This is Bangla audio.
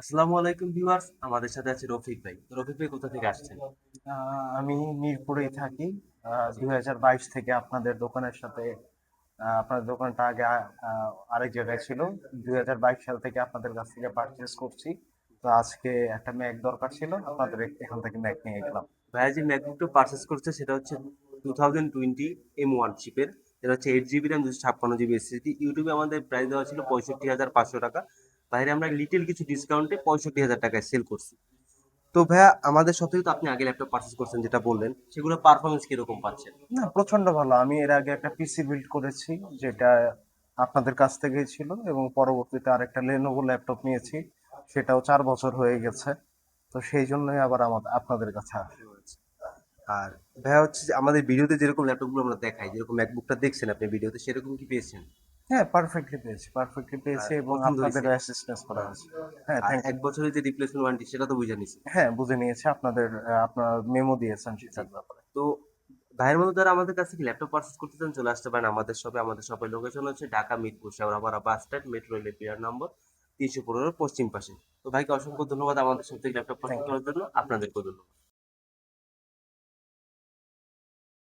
আসসালামু আলাইকুম ভিউয়ার্স, আমাদের সাথে আছে রফিক ভাই। তো রফিক ভাই কোথা থেকে আসছেন? আমি মিরপুরেই থাকি। জি। 2022 থেকে আপনাদের দোকানের সাথে আপনাদের দোকানটা আগে আরেক জায়গায় ছিল। 2022 সাল থেকে আপনাদের কাছ থেকে পারচেজ করছি। তো আজকে একটা ম্যাক দরকার ছিল, আপনাদের এখান থেকে ম্যাক নিয়ে গেলাম। ভাইয়া যে ম্যাকবুকটা পারচেস করছে সেটা হচ্ছে 2020 M1 চিপের। এটা হচ্ছে 8 জিবি র্যাম, 256 জিবি এসএসডি। ইউটিউবে আমাদের প্রাইস দেওয়া ছিল 65,500 টাকা। বাইরে আমরা লিটিল কিছু ডিসকাউন্টে 65,000 টাকায় সেল করছি। তো ভাইয়া আমাদের সাথেও তো আপনি আগে ল্যাপটপ পারচেস করছেন যেটা বললেন, সেগুলো পারফরমেন্স কিরকম পাচ্ছেন? না, প্রচন্ড ভালো। আমি এর আগে একটা পিসি বিল্ড করেছি, যেটা আপনাদের কাছ থেকেই ছিল, এবং পরবর্তীতে আরেকটা লেনোভো ল্যাপটপ নিয়েছি, সেটাও 4 বছর হয়ে গেছে। তো সেই জন্যই আবার আমাদের আপনাদের কাছে আসা। আর ভাইয়া হচ্ছে যে আমাদের ভিডিওতে যেরকম ল্যাপটপগুলো আমরা দেখাই, যেরকম ম্যাকবুকটা দেখছেন আপনি ভিডিওতে, সেরকম কি পেয়েছেন? হ্যাঁ, পারফেক্টলি পেয়েছি আর এবং পছন্দ আপনাদের হয়েছে? অ্যাসিস্ট্যান্স করা হয়েছে। হ্যাঁ, আর থ্যাংক এক ইউ। বছরের যে রিপ্লেসমেন্ট ওয়ারেন্টি সেটা তো বুঝে নিছি। হ্যাঁ, বুঝে নিয়েছি। আপনার মেমো দিয়েছেন জি। সেটার ব্যাপারে। তো ভাইয়ের মতো যারা আমাদের কাছ থেকে ল্যাপটপ পারচেজ করতে চান চলে আসতে পারেন আমাদের শপের লোকেশন হচ্ছে Dhaka Mirpur Shewrapara bus stand, metro রেলের পিলার নম্বর 315 পশ্চিম পাশে। তো ভাইকে অসংখ্য ধন্যবাদ আমাদের সাথে ল্যাপটপ পারচেজ থ্যাংক ইউ। করার জন্য। আপনাদেরকেও ধন্যবাদ।